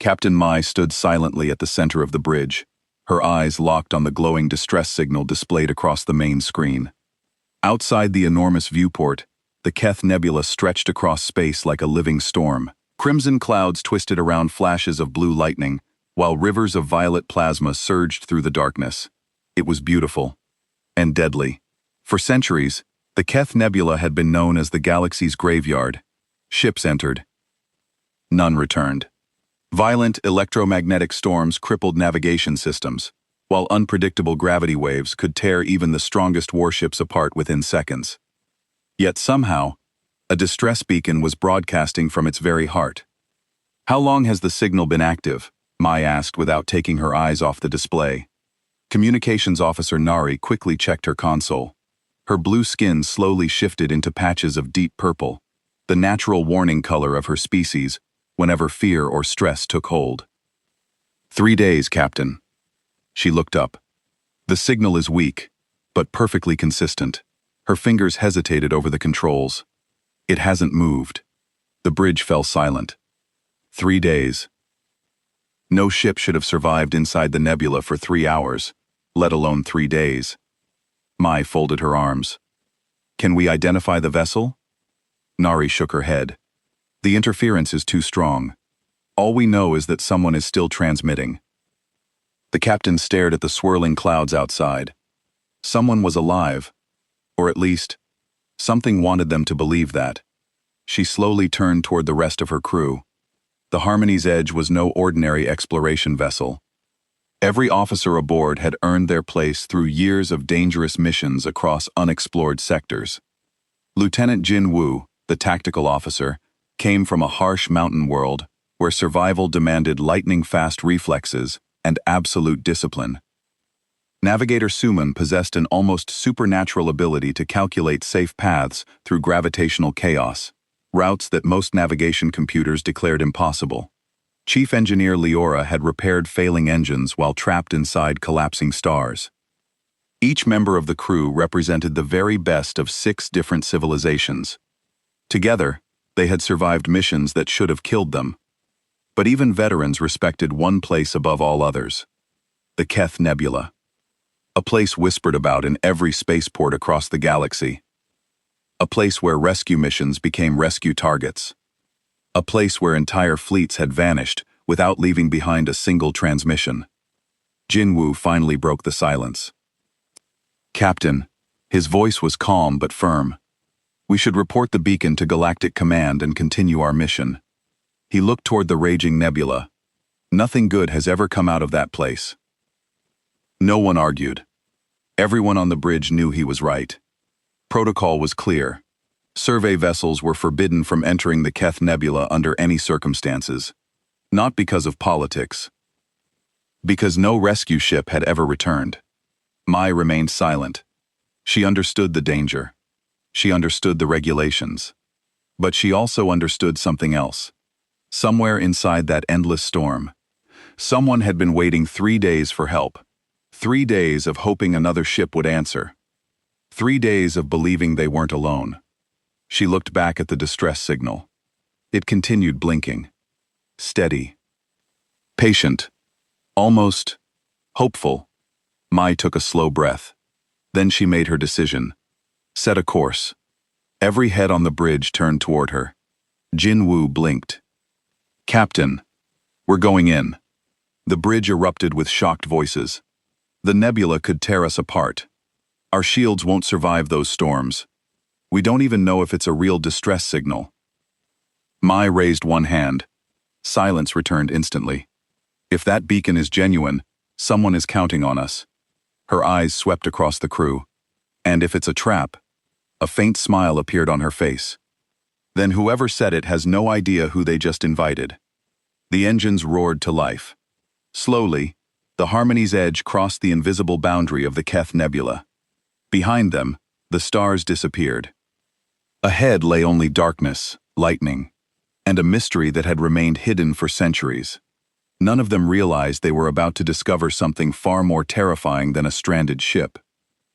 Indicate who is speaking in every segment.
Speaker 1: Captain Mai stood silently at the center of the bridge, her eyes locked on the glowing distress signal displayed across the main screen. Outside the enormous viewport, the Keth Nebula stretched across space like a living storm. Crimson clouds twisted around flashes of blue lightning, while rivers of violet plasma surged through the darkness. It was beautiful. And deadly. For centuries, the Keth Nebula had been known as the galaxy's graveyard. Ships entered. None returned. Violent electromagnetic storms crippled navigation systems, while unpredictable gravity waves could tear even the strongest warships apart within seconds. Yet somehow, a distress beacon was broadcasting from its very heart. "How long has the signal been active?" Mai asked without taking her eyes off the display. Communications officer Nari quickly checked her console. Her blue skin slowly shifted into patches of deep purple, the natural warning color of her species whenever fear or stress took hold. 3 days, Captain." She looked up. "The signal is weak, but perfectly consistent." Her fingers hesitated over the controls. "It hasn't moved." The bridge fell silent. 3 days. No ship should have survived inside the nebula for 3 hours, let alone 3 days. Mai folded her arms. "Can we identify the vessel?" Nari shook her head. "The interference is too strong. All we know is that someone is still transmitting." The captain stared at the swirling clouds outside. Someone was alive. Or at least, something wanted them to believe that. She slowly turned toward the rest of her crew. The Harmony's Edge was no ordinary exploration vessel. Every officer aboard had earned their place through years of dangerous missions across unexplored sectors. Lieutenant Jin Woo, the tactical officer, came from a harsh mountain world where survival demanded lightning-fast reflexes and absolute discipline. Navigator Suman possessed an almost supernatural ability to calculate safe paths through gravitational chaos, routes that most navigation computers declared impossible. Chief Engineer Leora had repaired failing engines while trapped inside collapsing stars. Each member of the crew represented the very best of 6 different civilizations. Together, they had survived missions that should have killed them. But even veterans respected one place above all others: the Keth Nebula. A place whispered about in every spaceport across the galaxy. A place where rescue missions became rescue targets. A place where entire fleets had vanished without leaving behind a single transmission. Jinwoo finally broke the silence. "Captain," his voice was calm but firm, "we should report the beacon to Galactic Command and continue our mission." He looked toward the raging nebula. Nothing good has ever come out of that place. No one argued. Everyone on the bridge knew he was right. Protocol was clear. Survey vessels were forbidden from entering the Keth Nebula under any circumstances. Not because of politics. Because no rescue ship had ever returned. Mai remained silent. She understood the danger. She understood the regulations. But she also understood something else. Somewhere inside that endless storm, someone had been waiting 3 days for help. 3 days of hoping another ship would answer. 3 days of believing they weren't alone. She looked back at the distress signal. It continued blinking. Steady. Patient. Almost hopeful. Mai took a slow breath. Then she made her decision. Set a course. Every head on the bridge turned toward her. Jinwoo blinked. "Captain, we're going in." The bridge erupted with shocked voices. "The nebula could tear us apart. Our shields won't survive those storms. We don't even know if it's a real distress signal." Mai raised one hand. Silence returned instantly. "If that beacon is genuine, someone is counting on us." Her eyes swept across the crew. "And if it's a trap?" A faint smile appeared on her face. "Then whoever said it has no idea who they just invited." The engines roared to life. Slowly, the Harmony's Edge crossed the invisible boundary of the Keth Nebula. Behind them, the stars disappeared. Ahead lay only darkness, lightning, and a mystery that had remained hidden for centuries. None of them realized they were about to discover something far more terrifying than a stranded ship.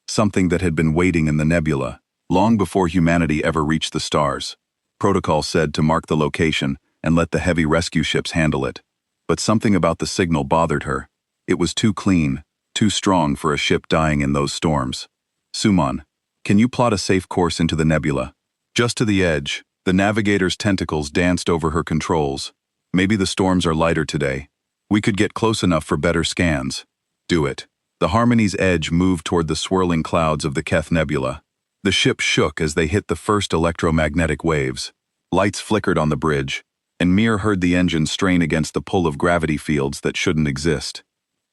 Speaker 1: Something that had been waiting in the nebula, long before humanity ever reached the stars. Protocol said to mark the location and let the heavy rescue ships handle it. But something about the signal bothered her. It was too clean, too strong for a ship dying in those storms. Suman, can you plot a safe course into the nebula? Just to the edge, the navigator's tentacles danced over her controls. Maybe the storms are lighter today. We could get close enough for better scans. Do it. The Harmony's edge moved toward the swirling clouds of the Keth Nebula. The ship shook as they hit the first electromagnetic waves. Lights flickered on the bridge, and Mir heard the engine strain against the pull of gravity fields that shouldn't exist.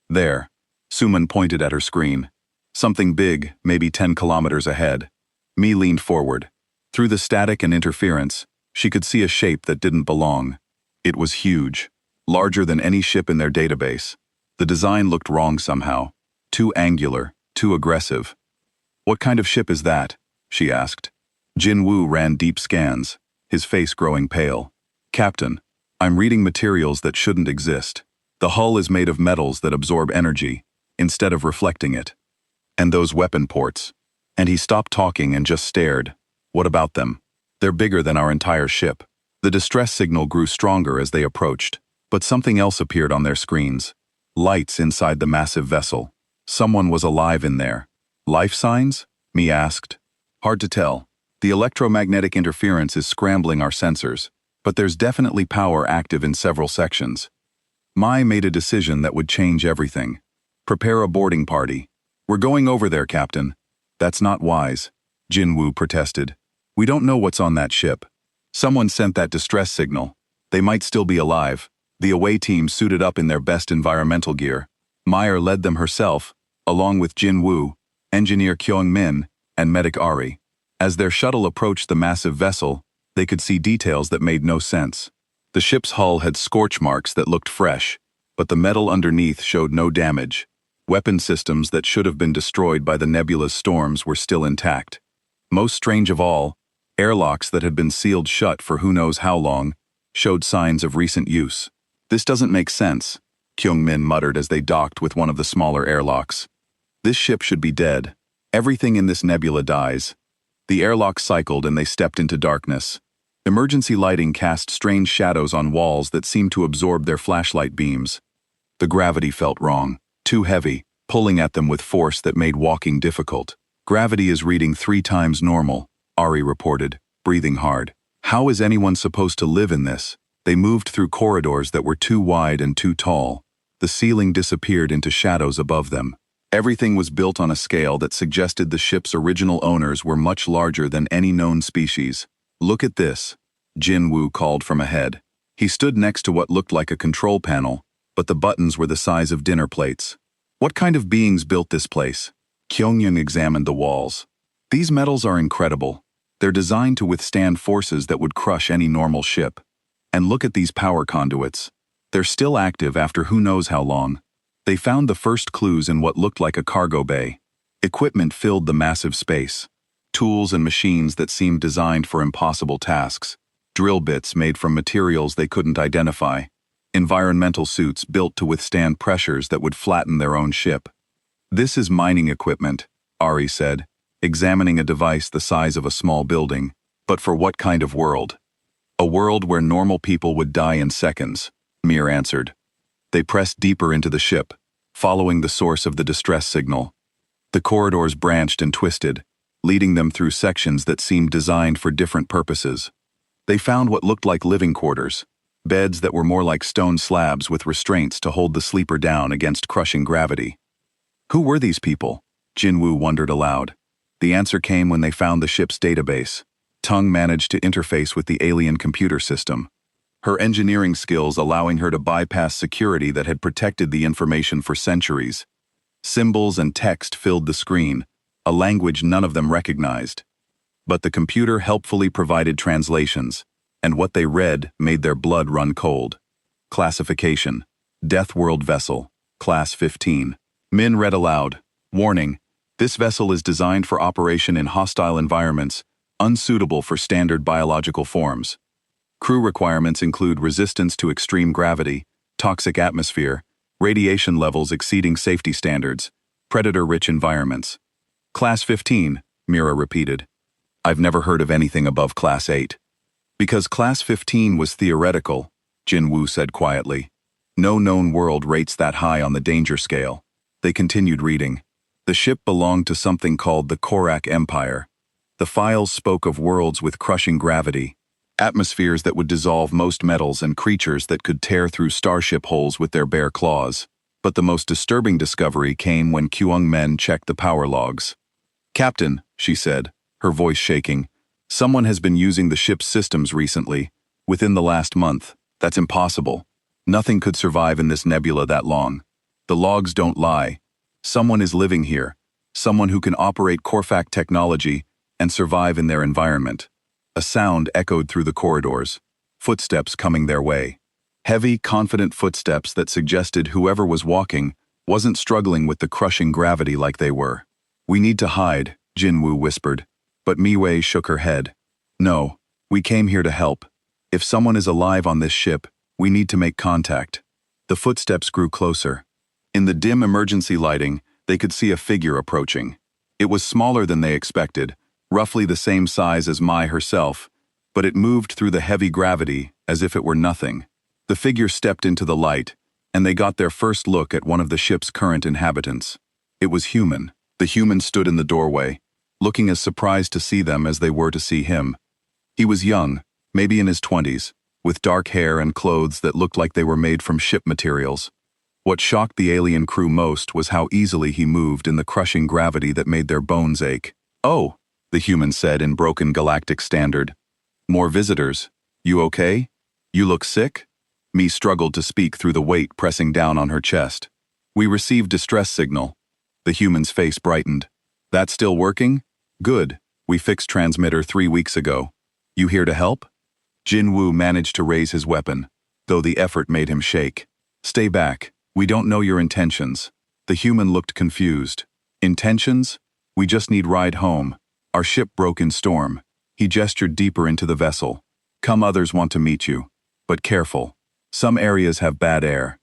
Speaker 1: There, Suman pointed at her screen. Something big, maybe 10 kilometers ahead. Mi leaned forward. Through the static and interference, she could see a shape that didn't belong. It was huge, larger than any ship in their database. The design looked wrong somehow. Too angular, too aggressive. What kind of ship is that? She asked. Jin Woo ran deep scans, his face growing pale. Captain, I'm reading materials that shouldn't exist. The hull is made of metals that absorb energy, instead of reflecting it. And those weapon ports. And he stopped talking and just stared. What about them? They're bigger than our entire ship. The distress signal grew stronger as they approached, but something else appeared on their screens. Lights inside the massive vessel. Someone was alive in there. Life signs? Mi asked. Hard to tell. The electromagnetic interference is scrambling our sensors, but there's definitely power active in several sections. Mai made a decision that would change everything. Prepare a boarding party. We're going over there, Captain. That's not wise, Jin Woo protested. We don't know what's on that ship. Someone sent that distress signal. They might still be alive. The away team suited up in their best environmental gear. Meyer led them herself, along with Jin Woo, engineer Kyung Min, and medic Ari. As their shuttle approached the massive vessel, they could see details that made no sense. The ship's hull had scorch marks that looked fresh, but the metal underneath showed no damage. Weapon systems that should have been destroyed by the nebula's storms were still intact. Most strange of all, airlocks that had been sealed shut for who knows how long showed signs of recent use. This doesn't make sense, Kyung Min muttered as they docked with one of the smaller airlocks. This ship should be dead. Everything in this nebula dies. The airlock cycled and they stepped into darkness. Emergency lighting cast strange shadows on walls that seemed to absorb their flashlight beams. The gravity felt wrong, too heavy, pulling at them with force that made walking difficult. Gravity is reading 3 times normal, Ari reported, breathing hard. How is anyone supposed to live in this? They moved through corridors that were too wide and too tall. The ceiling disappeared into shadows above them. Everything was built on a scale that suggested the ship's original owners were much larger than any known species. Look at this, Jin Woo called from ahead. He stood next to what looked like a control panel, but the buttons were the size of dinner plates. What kind of beings built this place? Kyung-young examined the walls. These metals are incredible. They're designed to withstand forces that would crush any normal ship. And look at these power conduits. They're still active after who knows how long. They found the first clues in what looked like a cargo bay. Equipment filled the massive space. Tools and machines that seemed designed for impossible tasks. Drill bits made from materials they couldn't identify. Environmental suits built to withstand pressures that would flatten their own ship. This is mining equipment, Ari said, examining a device the size of a small building. But for what kind of world? A world where normal people would die in seconds, Mir answered. They pressed deeper into the ship, following the source of the distress signal. The corridors branched and twisted, leading them through sections that seemed designed for different purposes. They found what looked like living quarters, beds that were more like stone slabs with restraints to hold the sleeper down against crushing gravity. Who were these people? Jin Woo wondered aloud. The answer came when they found the ship's database. Tung managed to interface with the alien computer system, her engineering skills allowing her to bypass security that had protected the information for centuries. Symbols and text filled the screen, a language none of them recognized. But the computer helpfully provided translations, and what they read made their blood run cold. Classification: Deathworld vessel, Class 15. Min read aloud, "Warning, this vessel is designed for operation in hostile environments, unsuitable for standard biological forms. Crew requirements include resistance to extreme gravity, toxic atmosphere, radiation levels exceeding safety standards, predator-rich environments." Class 15, Mira repeated. "I've never heard of anything above Class 8. Because Class 15 was theoretical," Jin Woo said quietly. No known world rates that high on the danger scale. They continued reading. The ship belonged to something called the Korak Empire. The files spoke of worlds with crushing gravity, atmospheres that would dissolve most metals, and creatures that could tear through starship holes with their bare claws. But the most disturbing discovery came when Kyung Men checked the power logs. "Captain," she said, her voice shaking, "someone has been using the ship's systems recently, within the last month. That's impossible. Nothing could survive in this nebula that long. The logs don't lie. Someone is living here, someone who can operate Korfak technology and survive in their environment." A sound echoed through the corridors, footsteps coming their way. Heavy, confident footsteps that suggested whoever was walking wasn't struggling with the crushing gravity like they were. "We need to hide," Jinwoo whispered, but Miwei shook her head. "No, we came here to help. If someone is alive on this ship, we need to make contact." The footsteps grew closer. In the dim emergency lighting, they could see a figure approaching. It was smaller than they expected, roughly the same size as Mai herself, but it moved through the heavy gravity as if it were nothing. The figure stepped into the light, and they got their first look at one of the ship's current inhabitants. It was human. The human stood in the doorway, looking as surprised to see them as they were to see him. He was young, maybe in his 20s, with dark hair and clothes that looked like they were made from ship materials. What shocked the alien crew most was how easily he moved in the crushing gravity that made their bones ache. "Oh," the human said in broken galactic standard. "More visitors. You okay? You look sick?" Mi struggled to speak through the weight pressing down on her chest. "We received distress signal." The human's face brightened. "That's still working? Good. We fixed transmitter 3 weeks ago. You here to help?" Jinwoo managed to raise his weapon, though the effort made him shake. "Stay back. We don't know your intentions." The human looked confused. "Intentions? We just need ride home. Our ship broke in storm." He gestured deeper into the vessel. "Come, others want to meet you. But careful. Some areas have bad air."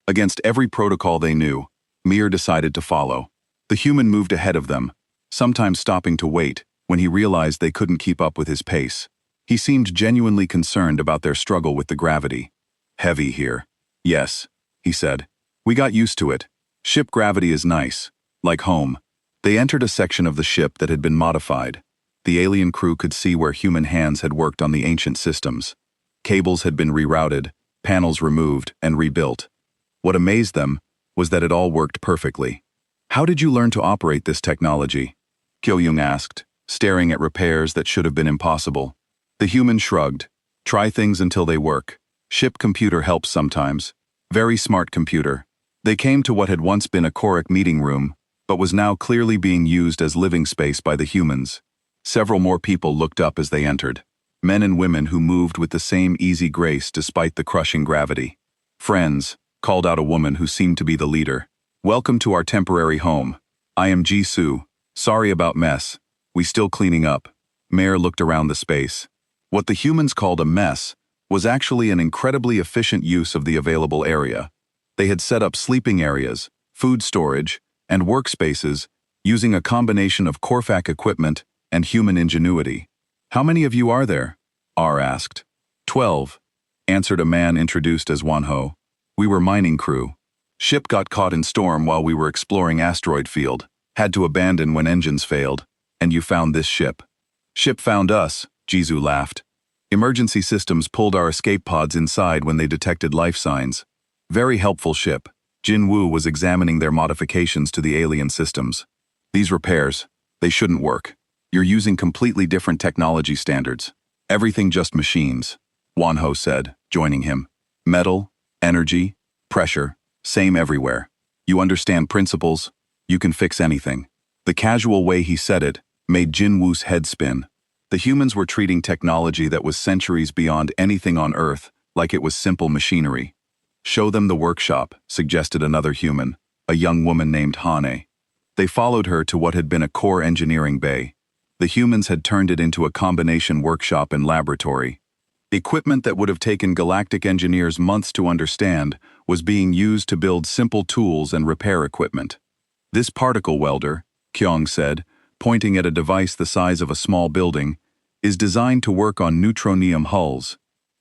Speaker 1: Against every protocol they knew, Mir decided to follow. The human moved ahead of them, sometimes stopping to wait when he realized they couldn't keep up with his pace. He seemed genuinely concerned about their struggle with the gravity. "Heavy here." "Yes," he said. "We got used to it. Ship gravity is nice, like home." They entered a section of the ship that had been modified. The alien crew could see where human hands had worked on the ancient systems. Cables had been rerouted, panels removed, and rebuilt. What amazed them was that it all worked perfectly. "How did you learn to operate this technology?" Kyo-young asked, staring at repairs that should have been impossible. The human shrugged. "Try things until they work. Ship computer helps sometimes. Very smart computer." They came to what had once been a Korak meeting room, but was now clearly being used as living space by the humans. Several more people looked up as they entered. Men and women who moved with the same easy grace despite the crushing gravity. "Friends," called out a woman who seemed to be the leader. "Welcome to our temporary home. I am Jisoo. Sorry about mess. We still cleaning up." Mayor looked around the space. What the humans called a mess was actually an incredibly efficient use of the available area. They had set up sleeping areas, food storage, and workspaces using a combination of Korfak equipment and human ingenuity. "How many of you are there?" R asked. 12, answered a man introduced as Wanho. "We were mining crew. Ship got caught in storm while we were exploring asteroid field. Had to abandon when engines failed. And you found this ship." "Ship found us," Jisoo laughed. "Emergency systems pulled our escape pods inside when they detected life signs. Very helpful ship." Jinwoo was examining their modifications to the alien systems. "These repairs, they shouldn't work. You're using completely different technology standards. Everything just machines," Wanho said, joining him. "Metal, energy, pressure, same everywhere. You understand principles, you can fix anything." The casual way he said it made Jinwoo's head spin. The humans were treating technology that was centuries beyond anything on Earth like it was simple machinery. "Show them the workshop," suggested another human, a young woman named Hane. They followed her to what had been a core engineering bay. The humans had turned it into a combination workshop and laboratory. Equipment that would have taken galactic engineers months to understand was being used to build simple tools and repair equipment. "This particle welder," Kyung said, pointing at a device the size of a small building, "is designed to work on neutronium hulls.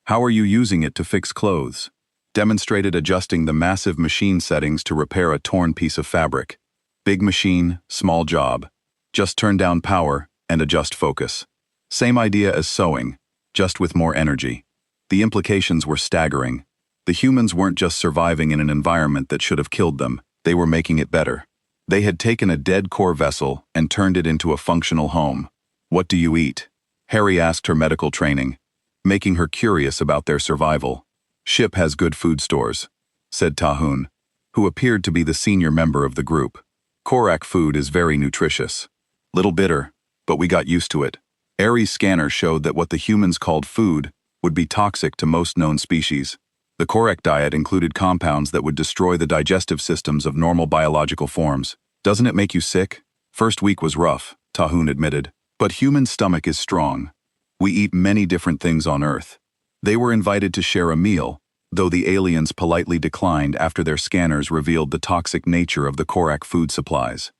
Speaker 1: How are you using it to fix clothes?" demonstrated adjusting the massive machine settings to repair a torn piece of fabric. Big machine, small job. Just turn down power and adjust focus. Same idea as sewing, just with more energy. The implications were staggering. The humans weren't just surviving in an environment that should have killed them, they were making it better. They had taken a dead core vessel and turned it into a functional home. What do you eat? Harry asked her medical training, making her curious about their survival. Ship has good food stores, said Tahun, who appeared to be the senior member of the group. Korak food is very nutritious. Little bitter, but we got used to it. Ares' scanner showed that what the humans called food would be toxic to most known species. The Korak diet included compounds that would destroy the digestive systems of normal biological forms. Doesn't it make you sick? First week was rough, Tahun admitted. But human stomach is strong. We eat many different things on Earth. They were invited to share a meal, though the aliens politely declined after their scanners revealed the toxic nature of the Korak food supplies.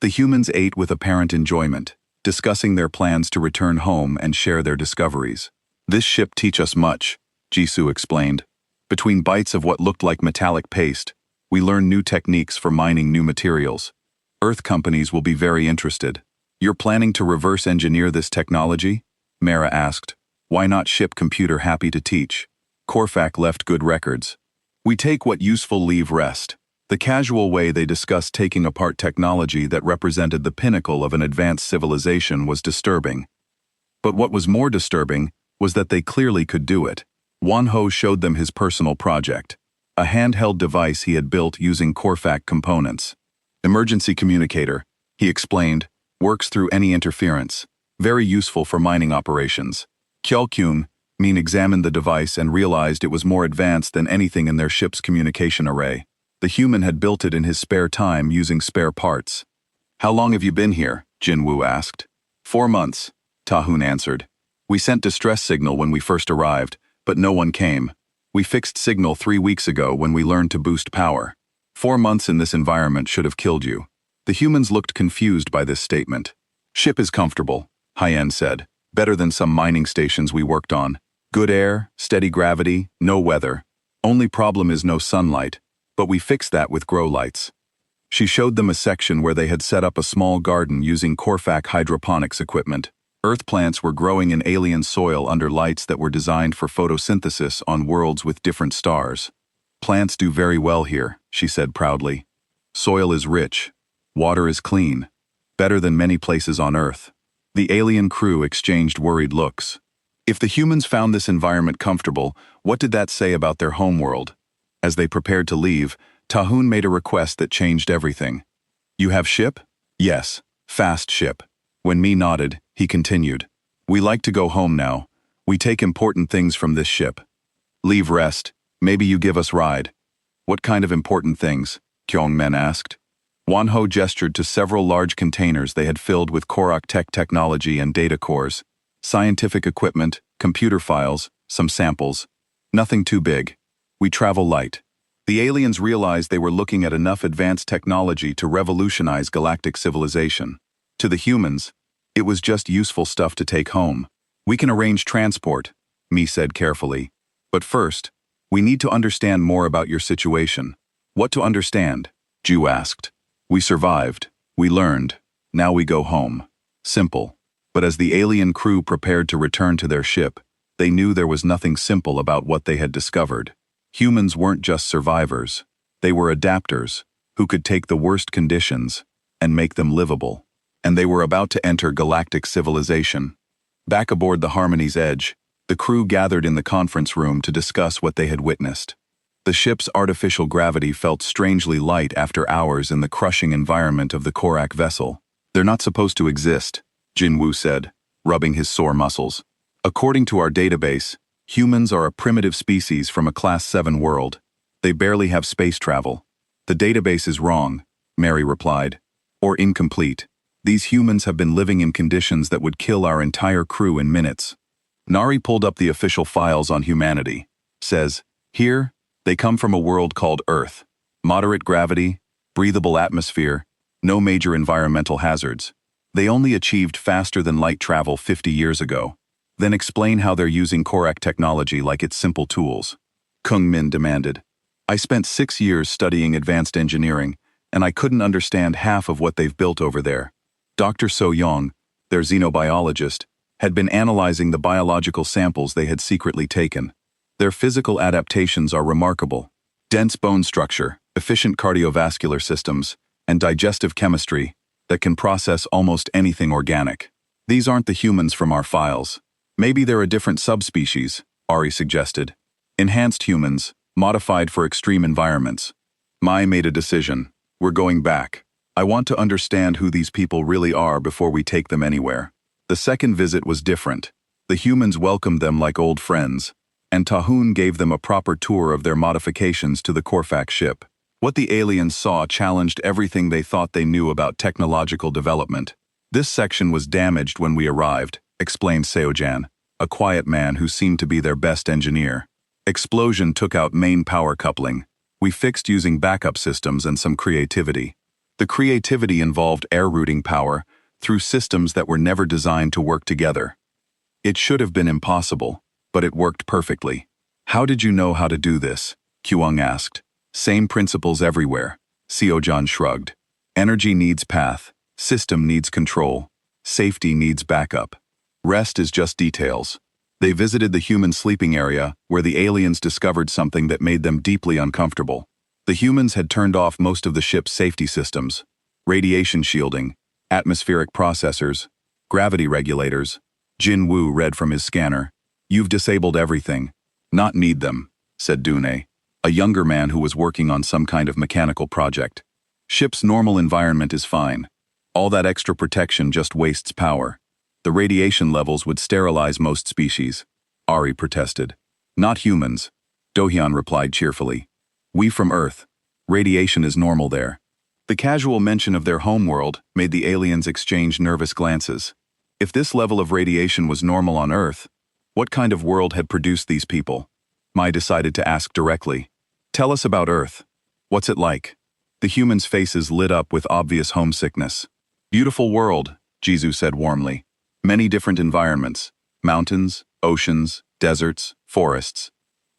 Speaker 1: The humans ate with apparent enjoyment, discussing their plans to return home and share their discoveries. This ship teach us much, Jisoo explained. Between bites of what looked like metallic paste, we learn new techniques for mining new materials. Earth companies will be very interested. You're planning to reverse engineer this technology? Mara asked. Why not ship computer happy to teach? Korfak left good records. We take what useful leave rest. The casual way they discussed taking apart technology that represented the pinnacle of an advanced civilization was disturbing. But what was more disturbing was that they clearly could do it. Wonho showed them his personal project, a handheld device he had built using Korfak components. Emergency communicator, he explained, works through any interference. Very useful for mining operations. Kyeolkyun, Min examined the device and realized it was more advanced than anything in their ship's communication array. The human had built it in his spare time using spare parts. How long have you been here? Jinwoo asked. 4 months, Tahun answered. We sent distress signal when we first arrived, but no one came. We fixed signal 3 weeks ago when we learned to boost power. 4 months in this environment should have killed you. The humans looked confused by this statement. Ship is comfortable, Hyen said. Better than some mining stations we worked on. Good air, steady gravity, no weather. Only problem is no sunlight, but we fixed that with grow lights. She showed them a section where they had set up a small garden using Korfak hydroponics equipment. Earth plants were growing in alien soil under lights that were designed for photosynthesis on worlds with different stars. Plants do very well here, she said proudly. Soil is rich. Water is clean. Better than many places on Earth. The alien crew exchanged worried looks. If the humans found this environment comfortable, what did that say about their homeworld? As they prepared to leave, Tahun made a request that changed everything. You have ship? Yes, fast ship. When Mi nodded, he continued. We like to go home now. We take important things from this ship. Leave rest. Maybe you give us ride. What kind of important things? Kyungmin asked. Wonho gestured to several large containers they had filled with Korak tech technology and data cores. Scientific equipment, computer files, some samples. Nothing too big. We travel light. The aliens realized they were looking at enough advanced technology to revolutionize galactic civilization. To the humans, it was just useful stuff to take home. We can arrange transport, Mi said carefully. But first, we need to understand more about your situation. What to understand? Ju asked. We survived. We learned. Now we go home. Simple. But as the alien crew prepared to return to their ship, they knew there was nothing simple about what they had discovered. Humans weren't just survivors. They were adapters, who could take the worst conditions and make them livable. And they were about to enter galactic civilization. Back aboard the Harmony's Edge, the crew gathered in the conference room to discuss what they had witnessed. The ship's artificial gravity felt strangely light after hours in the crushing environment of the Korak vessel. They're not supposed to exist, Jinwoo said, rubbing his sore muscles. According to our database, humans are a primitive species from a Class 7 world. They barely have space travel. The database is wrong, Mary replied. Or incomplete. These humans have been living in conditions that would kill our entire crew in minutes. Nari pulled up the official files on humanity. Says, here, they come from a world called Earth. Moderate gravity, breathable atmosphere, no major environmental hazards. They only achieved faster than light travel 50 years ago. Then explain how they're using Korak technology like it's simple tools. Kung Min demanded. I spent 6 years studying advanced engineering, and I couldn't understand half of what they've built over there. Dr. So Yong, their xenobiologist, had been analyzing the biological samples they had secretly taken. Their physical adaptations are remarkable. Dense bone structure, efficient cardiovascular systems, and digestive chemistry that can process almost anything organic. These aren't the humans from our files. Maybe they're a different subspecies, Ari suggested. Enhanced humans, modified for extreme environments. Mai made a decision. We're going back. I want to understand who these people really are before we take them anywhere. The second visit was different. The humans welcomed them like old friends, and Tahun gave them a proper tour of their modifications to the Corfax ship. What the aliens saw challenged everything they thought they knew about technological development. This section was damaged when we arrived, explained Seojan, a quiet man who seemed to be their best engineer. Explosion took out main power coupling. We fixed using backup systems and some creativity. The creativity involved air routing power through systems that were never designed to work together. It should have been impossible, but it worked perfectly. How did you know how to do this? Kyung asked. Same principles everywhere. Seojan shrugged. Energy needs path. System needs control. Safety needs backup. Rest is just details. They visited the human sleeping area, where the aliens discovered something that made them deeply uncomfortable. The humans had turned off most of the ship's safety systems: radiation shielding, atmospheric processors, gravity regulators. Jin Woo read from his scanner. You've disabled everything. Not need them, said Dune, a younger man who was working on some kind of mechanical project. Ship's normal environment is fine. All that extra protection just wastes power. The radiation levels would sterilize most species. Ari protested. Not humans. Do-hyun replied cheerfully. We from Earth. Radiation is normal there. The casual mention of their homeworld made the aliens exchange nervous glances. If this level of radiation was normal on Earth, what kind of world had produced these people? Mai decided to ask directly. Tell us about Earth. What's it like? The humans' faces lit up with obvious homesickness. Beautiful world, Jisoo said warmly. Many different environments. Mountains, oceans, deserts, forests.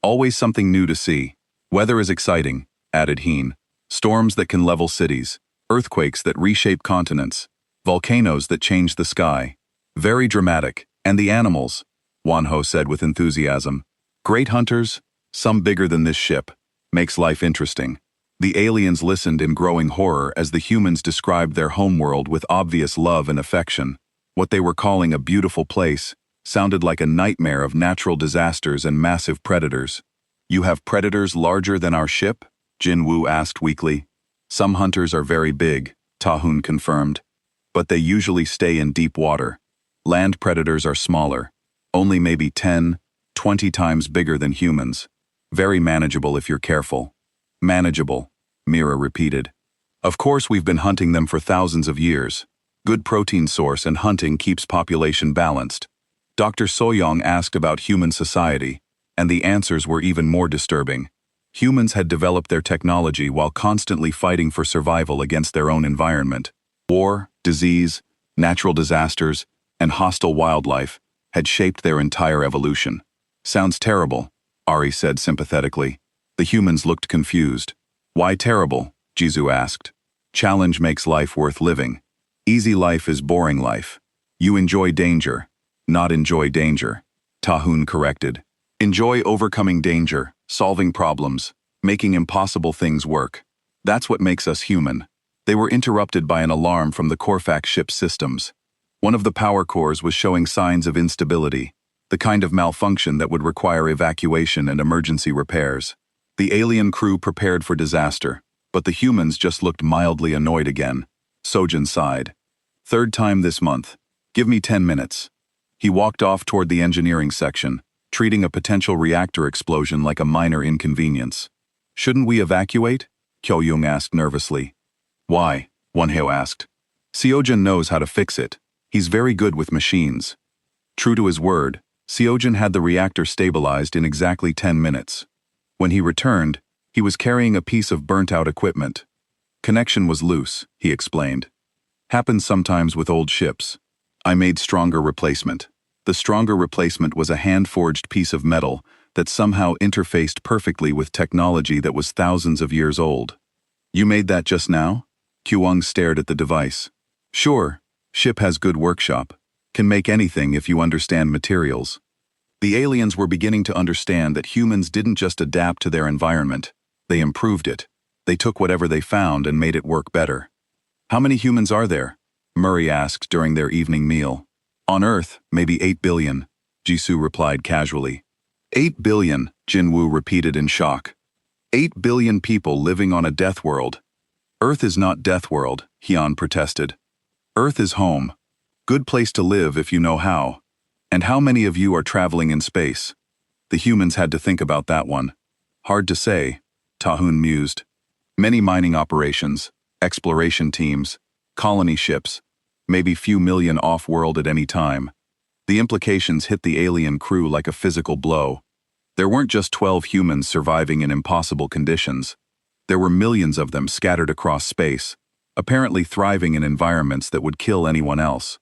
Speaker 1: Always something new to see. Weather is exciting, added Heen. Storms that can level cities. Earthquakes that reshape continents. Volcanoes that change the sky. Very dramatic. And the animals, Wonho said with enthusiasm. Great hunters, some bigger than this ship. Makes life interesting. The aliens listened in growing horror as the humans described their homeworld with obvious love and affection. What they were calling a beautiful place sounded like a nightmare of natural disasters and massive predators. You have predators larger than our ship? Jin Woo asked weakly. Some hunters are very big, Tahun confirmed. But they usually stay in deep water. Land predators are smaller, only maybe 10, 20 times bigger than humans. Very manageable if you're careful. Manageable, Mira repeated. Of course we've been hunting them for thousands of years. Good protein source and hunting keeps population balanced. Dr. Soyoung asked about human society, and the answers were even more disturbing. Humans had developed their technology while constantly fighting for survival against their own environment. War, disease, natural disasters, and hostile wildlife had shaped their entire evolution. Sounds terrible, Ari said sympathetically. The humans looked confused. Why terrible? Jisoo asked. Challenge makes life worth living. Easy life is boring life. You enjoy danger, not enjoy danger, Tahun corrected. Enjoy overcoming danger, solving problems, making impossible things work. That's what makes us human. They were interrupted by an alarm from the Corfax ship's systems. One of the power cores was showing signs of instability, the kind of malfunction that would require evacuation and emergency repairs. The alien crew prepared for disaster, but the humans just looked mildly annoyed again. Sojin sighed. Third time this month. Give me 10 minutes. He walked off toward the engineering section, treating a potential reactor explosion like a minor inconvenience. Shouldn't we evacuate? Kyo-young asked nervously. Why? Wonhyo asked. Seojin knows how to fix it. He's very good with machines. True to his word, Seojin had the reactor stabilized in exactly 10 minutes. When he returned, he was carrying a piece of burnt-out equipment. Connection was loose, he explained. Happens sometimes with old ships. I made stronger replacement. The stronger replacement was a hand-forged piece of metal that somehow interfaced perfectly with technology that was thousands of years old. You made that just now? Kyung stared at the device. Sure, ship has good workshop. Can make anything if you understand materials. The aliens were beginning to understand that humans didn't just adapt to their environment, they improved it. They took whatever they found and made it work better. How many humans are there? Murray asked during their evening meal. On Earth, maybe 8 billion, Jisoo replied casually. 8 billion, Jinwoo repeated in shock. 8 billion people living on a death world. Earth is not Deathworld, Hyun protested. Earth is home. Good place to live if you know how. And how many of you are traveling in space? The humans had to think about that one. Hard to say, Tahoon mused. Many mining operations, exploration teams, colony ships, maybe few million off-world at any time. The implications hit the alien crew like a physical blow. There weren't just 12 humans surviving in impossible conditions. There were millions of them scattered across space, apparently thriving in environments that would kill anyone else.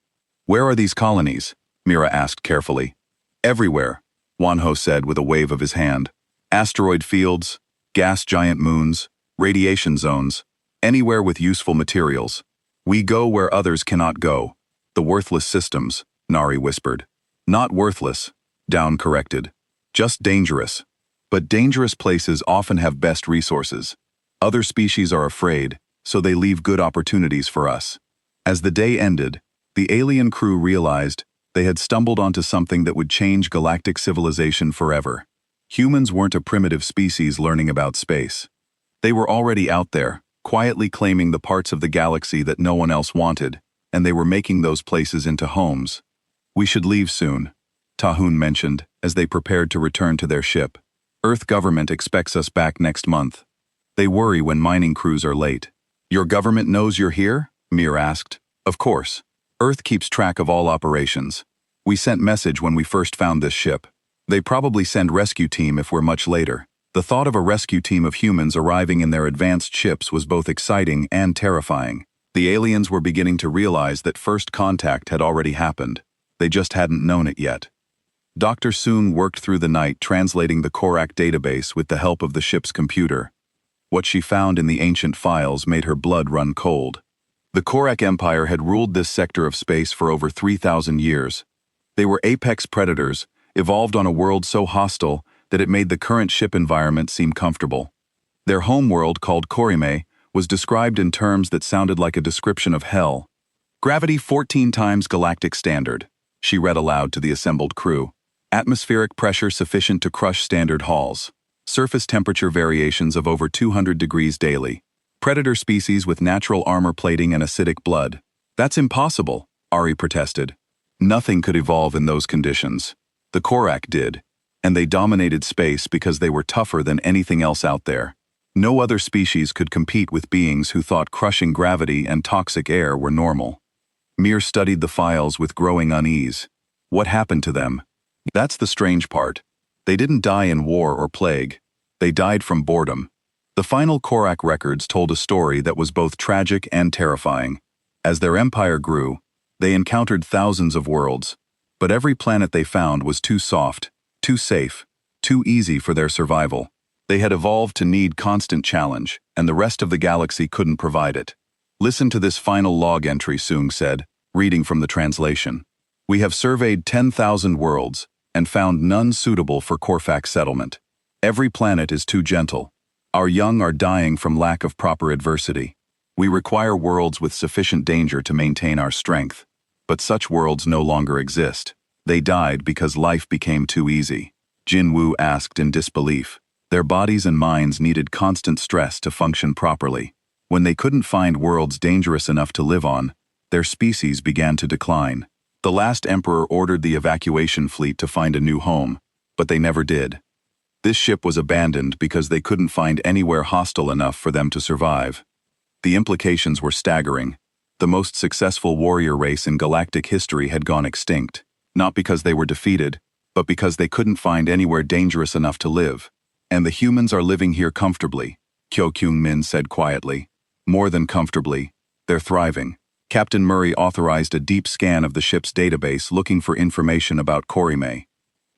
Speaker 1: Where are these colonies? Mira asked carefully. Everywhere, Wonho said with a wave of his hand. Asteroid fields, gas giant moons, radiation zones, anywhere with useful materials. We go where others cannot go. The worthless systems, Nari whispered. Not worthless, Down corrected. Just dangerous. But dangerous places often have best resources. Other species are afraid, so they leave good opportunities for us. As the day ended, the alien crew realized they had stumbled onto something that would change galactic civilization forever. Humans weren't a primitive species learning about space. They were already out there, quietly claiming the parts of the galaxy that no one else wanted, and they were making those places into homes. We should leave soon, Tahoon mentioned as they prepared to return to their ship. Earth government expects us back next month. They worry when mining crews are late. Your government knows you're here? Mir asked. Of course. Earth keeps track of all operations. We sent message when we first found this ship. They probably send rescue team if we're much later. The thought of a rescue team of humans arriving in their advanced ships was both exciting and terrifying. The aliens were beginning to realize that first contact had already happened. They just hadn't known it yet. Dr. Soon worked through the night translating the Korak database with the help of the ship's computer. What she found in the ancient files made her blood run cold. The Korak Empire had ruled this sector of space for over 3,000 years. They were apex predators, evolved on a world so hostile that it made the current ship environment seem comfortable. Their homeworld, called Korime, was described in terms that sounded like a description of hell. Gravity 14 times galactic standard, she read aloud to the assembled crew. Atmospheric pressure sufficient to crush standard halls. Surface temperature variations of over 200 degrees daily. Predator species with natural armor plating and acidic blood. That's impossible, Ari protested. Nothing could evolve in those conditions. The Korak did, and they dominated space because they were tougher than anything else out there. No other species could compete with beings who thought crushing gravity and toxic air were normal. Mir studied the files with growing unease. What happened to them? That's the strange part. They didn't die in war or plague. They died from boredom. The final Korak records told a story that was both tragic and terrifying. As their empire grew, they encountered thousands of worlds, but every planet they found was too soft, too safe, too easy for their survival. They had evolved to need constant challenge, and the rest of the galaxy couldn't provide it. Listen to this final log entry, Soong said, reading from the translation. We have surveyed 10,000 worlds and found none suitable for Korfak settlement. Every planet is too gentle. Our young are dying from lack of proper adversity. We require worlds with sufficient danger to maintain our strength. But such worlds no longer exist. They died because life became too easy. Jinwoo asked in disbelief. Their bodies and minds needed constant stress to function properly. When they couldn't find worlds dangerous enough to live on, their species began to decline. The last emperor ordered the evacuation fleet to find a new home, but they never did. This ship was abandoned because they couldn't find anywhere hostile enough for them to survive. The implications were staggering. The most successful warrior race in galactic history had gone extinct, not because they were defeated, but because they couldn't find anywhere dangerous enough to live. And the humans are living here comfortably, Kyo Kyung-min said quietly. More than comfortably, they're thriving. Captain Murray authorized a deep scan of the ship's database looking for information about Korime.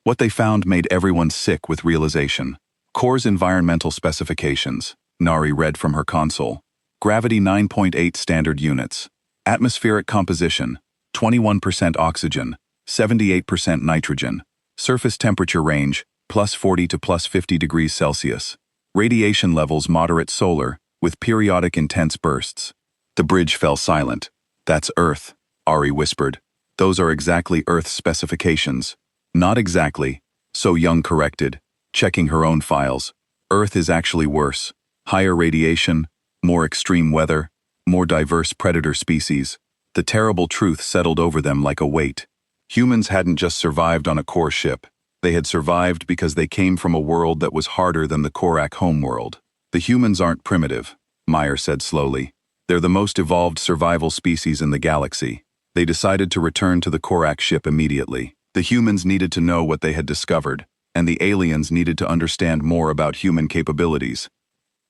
Speaker 1: What they found made everyone sick with realization. Core's environmental specifications, Nari read from her console. Gravity 9.8 standard units. Atmospheric composition, 21% oxygen, 78% nitrogen. Surface temperature range, +40 to +50 degrees Celsius. Radiation levels moderate solar, with periodic intense bursts. The bridge fell silent. That's Earth, Ari whispered. Those are exactly Earth's specifications. Not exactly, So Young corrected, checking her own files. Earth is actually worse. Higher radiation, more extreme weather, more diverse predator species. The terrible truth settled over them like a weight. Humans hadn't just survived on a core ship. They had survived because they came from a world that was harder than the Korak homeworld. The humans aren't primitive, Meyer said slowly. They're the most evolved survival species in the galaxy. They decided to return to the Korak ship immediately. The humans needed to know what they had discovered, and the aliens needed to understand more about human capabilities.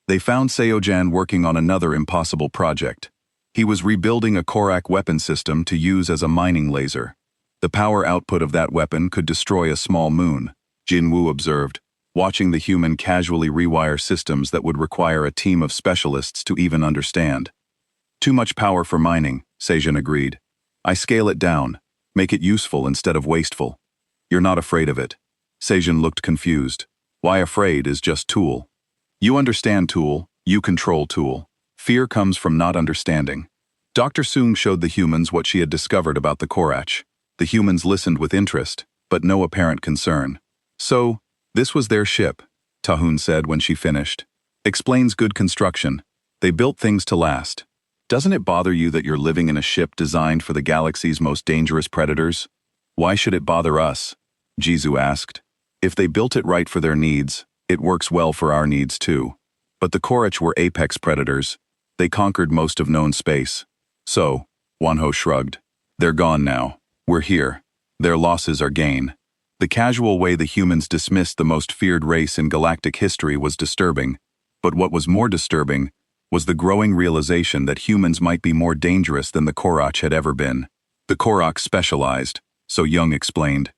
Speaker 1: They found Seojan working on another impossible project. He was rebuilding a Korak weapon system to use as a mining laser. The power output of that weapon could destroy a small moon, Jinwoo observed, watching the human casually rewire systems that would require a team of specialists to even understand. Too much power for mining, Sejan agreed. I scale it down, make it useful instead of wasteful. You're not afraid of it. Sejan looked confused. Why afraid is just Tool. You understand Tool, you control Tool. Fear comes from not understanding. Dr. Soong showed the humans what she had discovered about the Korach. The humans listened with interest, but no apparent concern. So, this was their ship, Tahun said when she finished. Explains good construction. They built things to last. Doesn't it bother you that you're living in a ship designed for the galaxy's most dangerous predators? Why should it bother us? Jisoo asked. If they built it right for their needs, it works well for our needs too. But the Korach were apex predators. They conquered most of known space. So, Wonho shrugged. They're gone now. We're here. Their losses are gain. The casual way the humans dismissed the most feared race in galactic history was disturbing. But what was more disturbing was the growing realization that humans might be more dangerous than the Korach had ever been. The Korach specialized, so Young explained.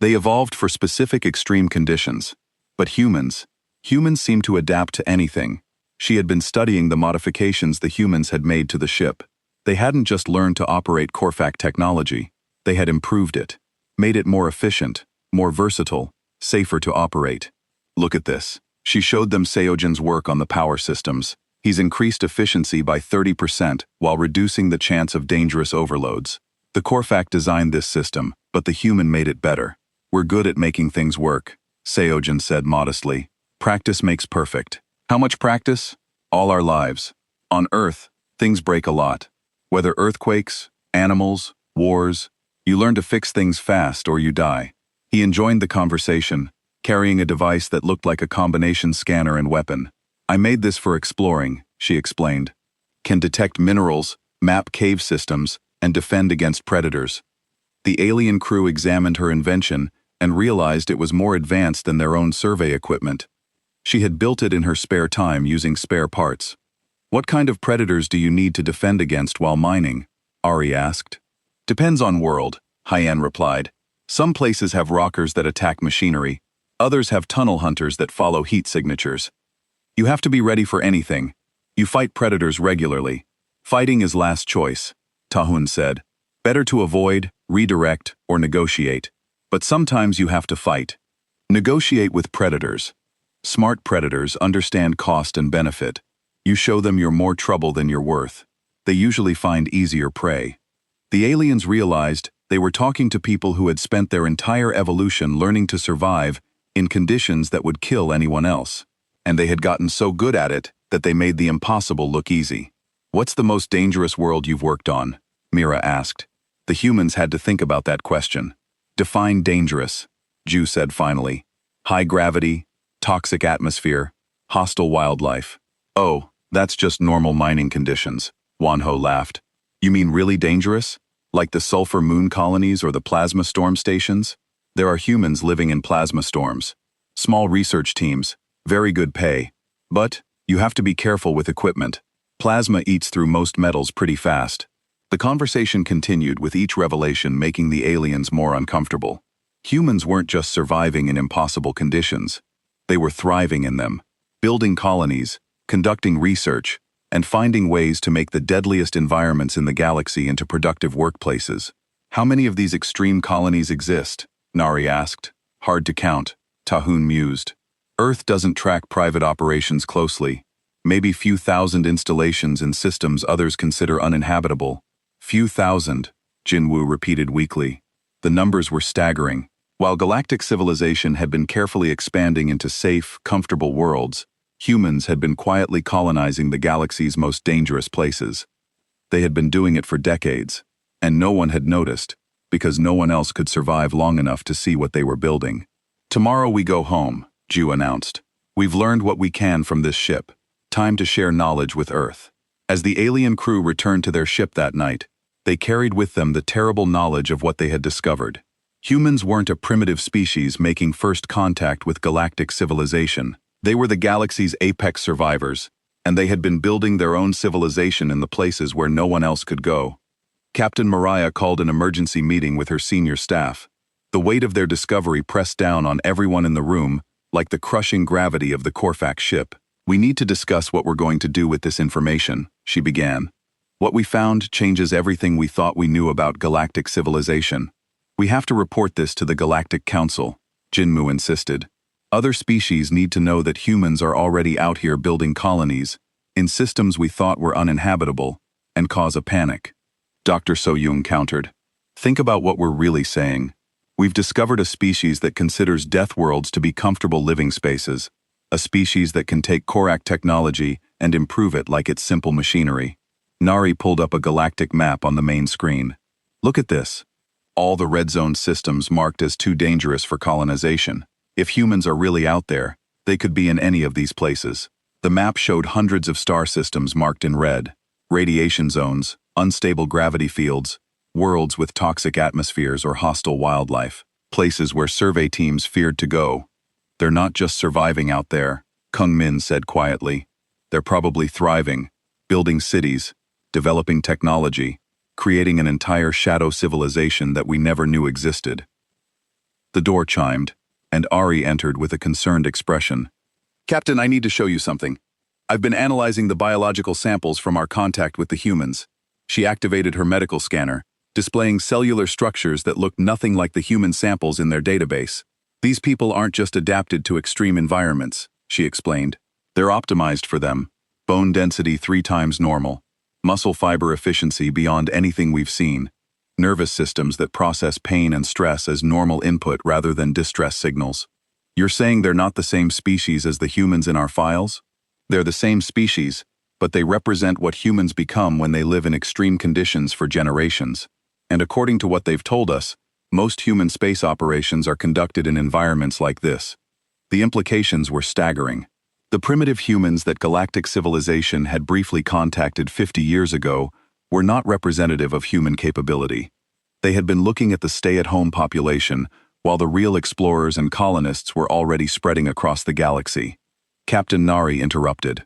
Speaker 1: They evolved for specific extreme conditions. But humans seem to adapt to anything. She had been studying the modifications the humans had made to the ship. They hadn't just learned to operate Korfak technology. They had improved it, made it more efficient, more versatile, safer to operate. Look at this. She showed them Seojan's work on the power systems. He's increased efficiency by 30% while reducing the chance of dangerous overloads. The Korfak designed this system, but the human made it better. We're good at making things work, Seojan said modestly. Practice makes perfect. How much practice? All our lives. On Earth, things break a lot. Whether earthquakes, animals, wars, you learn to fix things fast or you die. He enjoyed the conversation, carrying a device that looked like a combination scanner and weapon. I made this for exploring, she explained. Can detect minerals, map cave systems, and defend against predators. The alien crew examined her invention and realized it was more advanced than their own survey equipment. She had built it in her spare time using spare parts. What kind of predators do you need to defend against while mining? Ari asked. Depends on world, Hyan replied. Some places have rockers that attack machinery. Others have tunnel hunters that follow heat signatures. You have to be ready for anything. You fight predators regularly. Fighting is last choice, Tahun said. Better to avoid, redirect, or negotiate. But sometimes you have to fight. Negotiate with predators. Smart predators understand cost and benefit. You show them you're more trouble than you're worth. They usually find easier prey. The aliens realized they were talking to people who had spent their entire evolution learning to survive in conditions that would kill anyone else. And they had gotten so good at it that they made the impossible look easy. What's the most dangerous world you've worked on? Mira asked. The humans had to think about that question. Define dangerous, Ju said finally. High gravity, toxic atmosphere, hostile wildlife. Oh, that's just normal mining conditions, Wonho laughed. You mean really dangerous? Like the sulfur moon colonies or the plasma storm stations? There are humans living in plasma storms. Small research teams, very good pay. But you have to be careful with equipment. Plasma eats through most metals pretty fast. The conversation continued with each revelation making the aliens more uncomfortable. Humans weren't just surviving in impossible conditions. They were thriving in them, building colonies, conducting research, and finding ways to make the deadliest environments in the galaxy into productive workplaces. How many of these extreme colonies exist? Nari asked. Hard to count, Tahun mused. Earth doesn't track private operations closely. Maybe few thousand installations and systems others consider uninhabitable. Few thousand, Jinwoo repeated weakly. The numbers were staggering. While galactic civilization had been carefully expanding into safe, comfortable worlds, humans had been quietly colonizing the galaxy's most dangerous places. They had been doing it for decades, and no one had noticed, because no one else could survive long enough to see what they were building. Tomorrow we go home, Ju announced. We've learned what we can from this ship. Time to share knowledge with Earth. As the alien crew returned to their ship that night, they carried with them the terrible knowledge of what they had discovered. Humans weren't a primitive species making first contact with galactic civilization. They were the galaxy's apex survivors, and they had been building their own civilization in the places where no one else could go. Captain Mariah called an emergency meeting with her senior staff. The weight of their discovery pressed down on everyone in the room, like the crushing gravity of the Corfax ship. We need to discuss what we're going to do with this information, she began. What we found changes everything we thought we knew about galactic civilization. We have to report this to the Galactic Council, Jinmu insisted. Other species need to know that humans are already out here building colonies, in systems we thought were uninhabitable, and cause a panic. Dr. Soyoung countered. Think about what we're really saying. We've discovered a species that considers Deathworlds to be comfortable living spaces, a species that can take Korak technology and improve it like it's simple machinery. Nari pulled up a galactic map on the main screen. Look at this. All the red zone systems marked as too dangerous for colonization. If humans are really out there, they could be in any of these places. The map showed hundreds of star systems marked in red. Radiation zones, unstable gravity fields, worlds with toxic atmospheres or hostile wildlife. Places where survey teams feared to go. They're not just surviving out there, Kung Min said quietly. They're probably thriving, building cities, developing technology, creating an entire shadow civilization that we never knew existed. The door chimed, and Ari entered with a concerned expression. Captain, I need to show you something. I've been analyzing the biological samples from our contact with the humans. She activated her medical scanner, displaying cellular structures that looked nothing like the human samples in their database. These people aren't just adapted to extreme environments, she explained. They're optimized for them. Bone density 3 times normal. Muscle fiber efficiency beyond anything we've seen. Nervous systems that process pain and stress as normal input rather than distress signals. You're saying they're not the same species as the humans in our files? They're the same species, but they represent what humans become when they live in extreme conditions for generations. And according to what they've told us, most human space operations are conducted in environments like this. The implications were staggering. The primitive humans that galactic civilization had briefly contacted 50 years ago were not representative of human capability. They had been looking at the stay-at-home population, while the real explorers and colonists were already spreading across the galaxy. Captain Nari interrupted.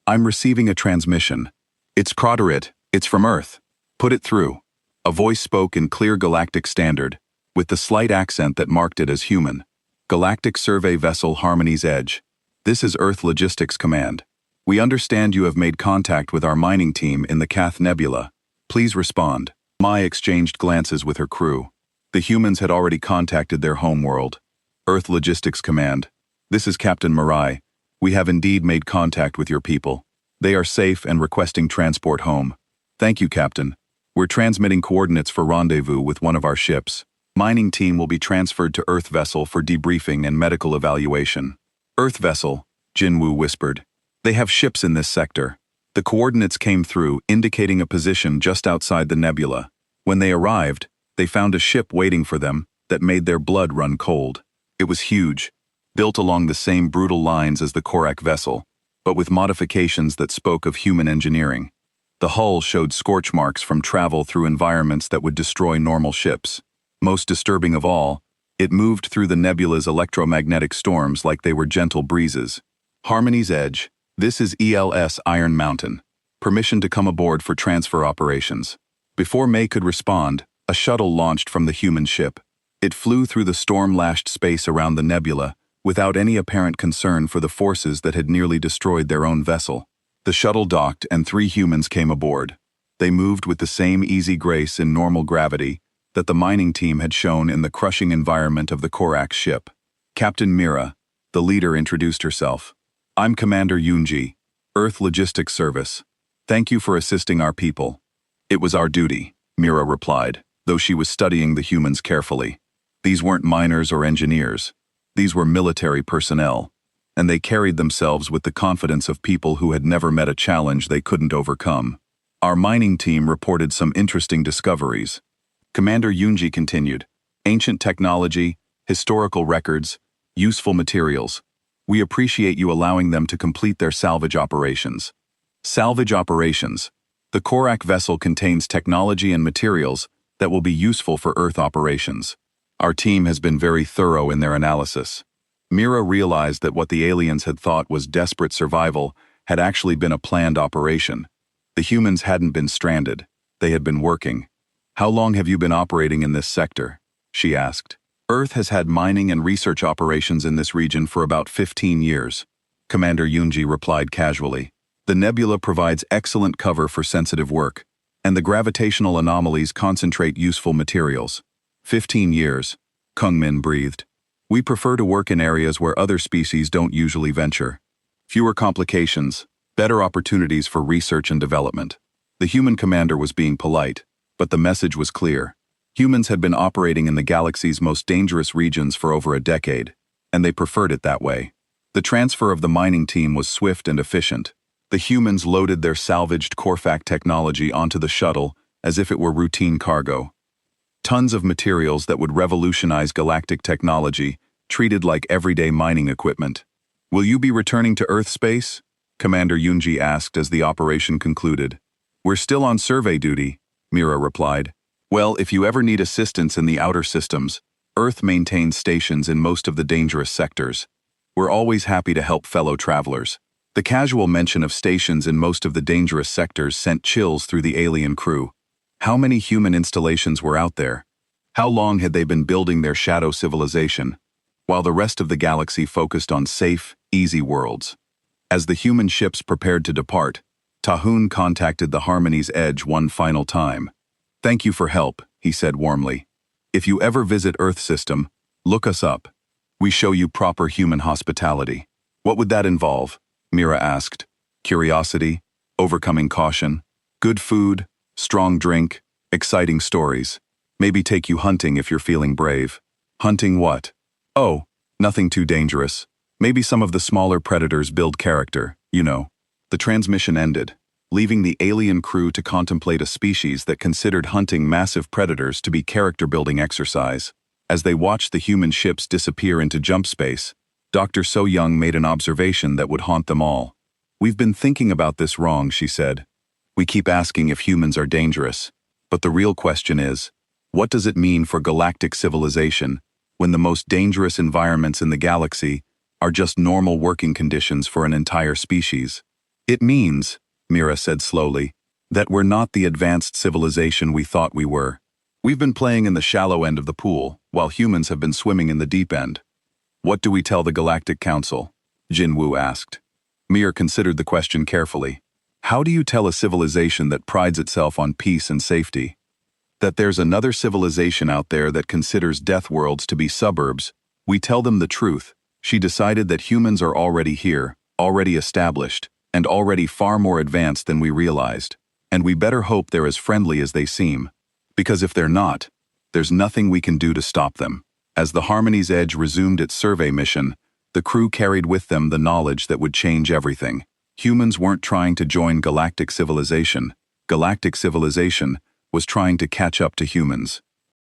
Speaker 1: I'm receiving a transmission. It's Proterit, it's from Earth. Put it through. A voice spoke in clear galactic standard, with the slight accent that marked it as human. Galactic Survey Vessel Harmony's Edge. This is Earth Logistics Command. We understand you have made contact with our mining team in the Cath Nebula. Please respond. Mai exchanged glances with her crew. The humans had already contacted their home world. Earth Logistics Command. This is Captain Marai. We have indeed made contact with your people. They are safe and requesting transport home. Thank you, Captain. We're transmitting coordinates for rendezvous with one of our ships. Mining team will be transferred to Earth vessel for debriefing and medical evaluation. Earth vessel, Jinwoo whispered. They have ships in this sector. The coordinates came through, indicating a position just outside the nebula. When they arrived, they found a ship waiting for them that made their blood run cold. It was huge, built along the same brutal lines as the Korak vessel, but with modifications that spoke of human engineering. The hull showed scorch marks from travel through environments that would destroy normal ships. Most disturbing of all, it moved through the nebula's electromagnetic storms like they were gentle breezes. Harmony's Edge. This is ELS Iron Mountain. Permission to come aboard for transfer operations. Before May could respond, a shuttle launched from the human ship. It flew through the storm-lashed space around the nebula, without any apparent concern for the forces that had nearly destroyed their own vessel. The shuttle docked and 3 humans came aboard. They moved with the same easy grace in normal gravity that the mining team had shown in the crushing environment of the Korak ship. Captain Mira, the leader, introduced herself. "I'm Commander Yunji, Earth Logistics Service. Thank you for assisting our people." "It was our duty," Mira replied, though she was studying the humans carefully. These weren't miners or engineers. These were military personnel, and they carried themselves with the confidence of people who had never met a challenge they couldn't overcome. Our mining team reported some interesting discoveries. Commander Yunji continued, "Ancient technology, historical records, useful materials. We appreciate you allowing them to complete their salvage operations." Salvage operations. The Korak vessel contains technology and materials that will be useful for Earth operations. Our team has been very thorough in their analysis. Mira realized that what the aliens had thought was desperate survival had actually been a planned operation. The humans hadn't been stranded. They had been working. "How long have you been operating in this sector?" she asked. "Earth has had mining and research operations in this region for about 15 years. Commander Yunji replied casually. "The nebula provides excellent cover for sensitive work, and the gravitational anomalies concentrate useful materials." 15 years, Kungmin breathed. "We prefer to work in areas where other species don't usually venture. Fewer complications, better opportunities for research and development." The human commander was being polite, but the message was clear. Humans had been operating in the galaxy's most dangerous regions for over a decade, and they preferred it that way. The transfer of the mining team was swift and efficient. The humans loaded their salvaged Korfak technology onto the shuttle as if it were routine cargo. Tons of materials that would revolutionize galactic technology, treated like everyday mining equipment. "Will you be returning to Earth space?" Commander Yunji asked as the operation concluded. "We're still on survey duty," Mira replied. "Well, if you ever need assistance in the outer systems, Earth maintains stations in most of the dangerous sectors. We're always happy to help fellow travelers." The casual mention of stations in most of the dangerous sectors sent chills through the alien crew. How many human installations were out there? How long had they been building their shadow civilization, while the rest of the galaxy focused on safe, easy worlds? As the human ships prepared to depart, Tahun contacted the Harmony's Edge one final time. "Thank you for help," he said warmly. "If you ever visit Earth system, look us up. We show you proper human hospitality." "What would that involve?" Mira asked. "Curiosity, overcoming caution, good food, strong drink, exciting stories. Maybe take you hunting if you're feeling brave." "Hunting what?" "Oh, nothing too dangerous. Maybe some of the smaller predators build character, you know." The transmission ended, leaving the alien crew to contemplate a species that considered hunting massive predators to be character-building exercise. As they watched the human ships disappear into jump space, Dr. So Young made an observation that would haunt them all. "We've been thinking about this wrong," she said. "We keep asking if humans are dangerous, but the real question is, what does it mean for galactic civilization when the most dangerous environments in the galaxy are just normal working conditions for an entire species?" "It means," Mira said slowly, "that we're not the advanced civilization we thought we were. We've been playing in the shallow end of the pool, while humans have been swimming in the deep end." "What do we tell the Galactic Council?" Jin Wu asked. Mira considered the question carefully. "How do you tell a civilization that prides itself on peace and safety that there's another civilization out there that considers Deathworlds to be suburbs?" "We tell them the truth. She decided that humans are already here, already established, and already far more advanced than we realized. And we better hope they're as friendly as they seem. Because if they're not, there's nothing we can do to stop them." As the Harmony's Edge resumed its survey mission, the crew carried with them the knowledge that would change everything. Humans weren't trying to join galactic civilization. Galactic civilization was trying to catch up to humans.